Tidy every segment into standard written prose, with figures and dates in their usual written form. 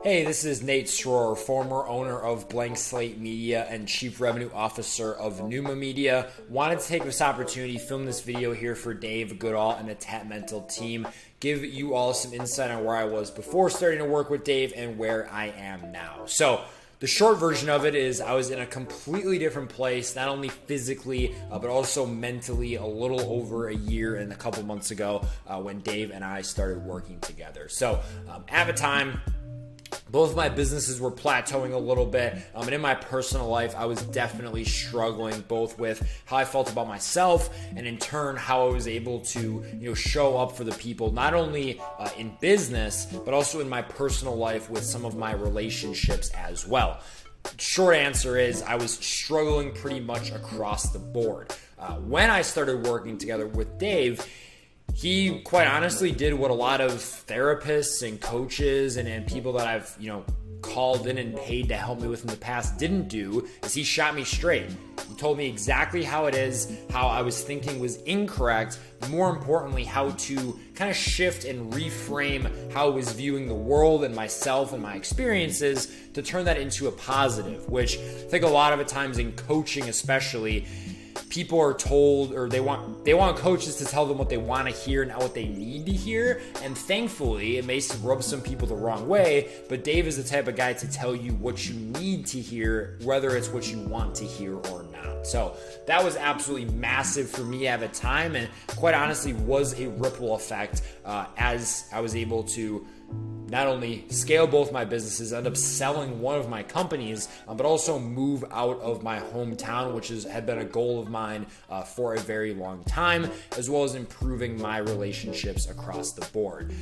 Hey, this is Nate SROOR, former owner of Blank Slate Media and Chief Revenue Officer of Numa Media. Wanted to take this opportunity, film this video here for Dave Goodall and the Tap Mental team. Give you all some insight on where I was before starting to work with Dave and where I am now. So, the short version of it is I was in a completely different place, not only physically, but also mentally a little over a year and a couple months ago when Dave and I started working together. So at the time, both of my businesses were plateauing a little bit, and in my personal life, I was definitely struggling both with how I felt about myself and in turn how I was able to show up for the people, not only in business, but also in my personal life with some of my relationships as well. Short answer is I was struggling pretty much across the board. When I started working together with Dave, he quite honestly did what a lot of therapists and coaches and people that I've called in and paid to help me with in the past didn't do, is he shot me straight. He told me exactly how it is, how I was thinking was incorrect, more importantly, how to kind of shift and reframe how I was viewing the world and myself and my experiences to turn that into a positive, which I think a lot of the times in coaching especially, people are told, or they want coaches to tell them what they want to hear, not what they need to hear. And thankfully, it may rub some people the wrong way, but Dave is the type of guy to tell you what you need to hear, whether it's what you want to hear or not. So that was absolutely massive for me at the time, and quite honestly was a ripple effect as I was able to not only scale both my businesses, end up selling one of my companies, but also move out of my hometown, which had been a goal of mine for a very long time, as well as improving my relationships across the board.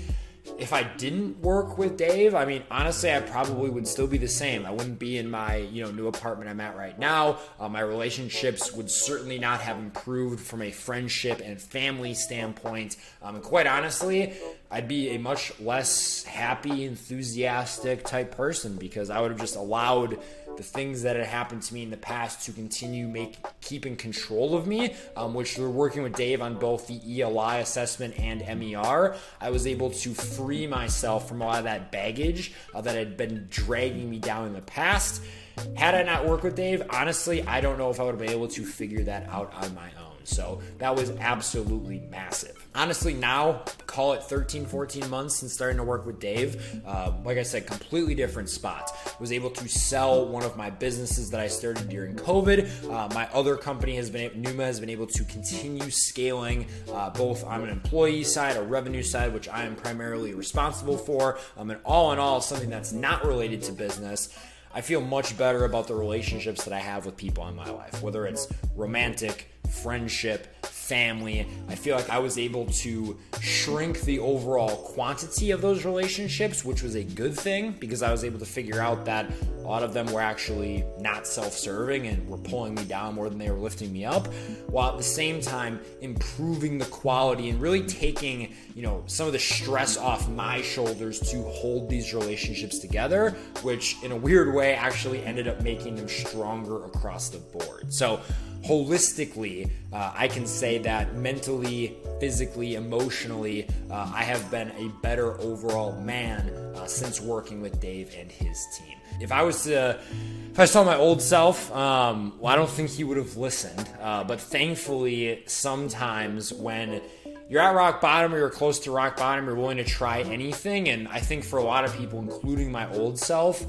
If I didn't work with Dave, honestly, I probably would still be the same. I wouldn't be in my new apartment I'm at right now. My relationships would certainly not have improved from a friendship and family standpoint. And quite honestly, I'd be a much less happy, enthusiastic type person because I would have just allowed the things that had happened to me in the past to continue keeping control of me, which we're working with Dave on both the ELI assessment and MER. I was able to free myself from a lot of that baggage that had been dragging me down in the past. Had I not worked with Dave, honestly, I don't know if I would have been able to figure that out on my own. So that was absolutely massive. Honestly, now, call it 13, 14 months since starting to work with Dave. Like I said, completely different spot. Was able to sell one of my businesses that I started during COVID. My other company Numa has been able to continue scaling both on an employee side, a revenue side, which I am primarily responsible for. And all in all, something that's not related to business. I feel much better about the relationships that I have with people in my life, whether it's romantic, friendship, family. I feel like I was able to shrink the overall quantity of those relationships, which was a good thing because I was able to figure out that a lot of them were actually not self-serving and were pulling me down more than they were lifting me up, while at the same time improving the quality and really taking, some of the stress off my shoulders to hold these relationships together, which in a weird way actually ended up making them stronger across the board. So holistically, I can say that mentally, physically, emotionally, I have been a better overall man since working with Dave and his team. If I saw my old self, I don't think he would have listened. But thankfully, sometimes when you're at rock bottom or you're close to rock bottom, you're willing to try anything. And I think for a lot of people, including my old self,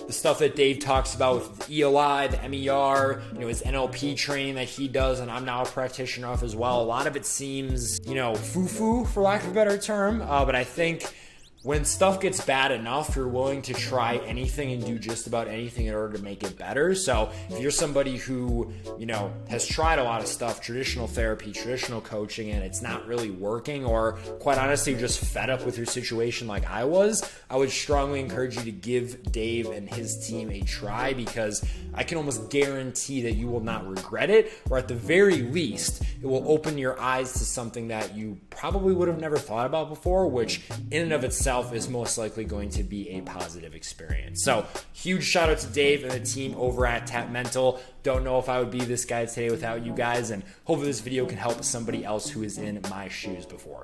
the stuff that Dave talks about with the ELI, the MER, his NLP training that he does, and I'm now a practitioner of as well. A lot of it seems, foo-foo, for lack of a better term. But I think when stuff gets bad enough, you're willing to try anything and do just about anything in order to make it better. So if you're somebody who, has tried a lot of stuff, traditional therapy, traditional coaching, and it's not really working, or quite honestly, you're just fed up with your situation like I was, I would strongly encourage you to give Dave and his team a try because I can almost guarantee that you will not regret it, or at the very least, it will open your eyes to something that you probably would have never thought about before, which in and of itself is most likely going to be a positive experience. So huge shout out to Dave and the team over at Tap Mental. Don't know if I would be this guy today without you guys, and hopefully this video can help somebody else who is in my shoes before.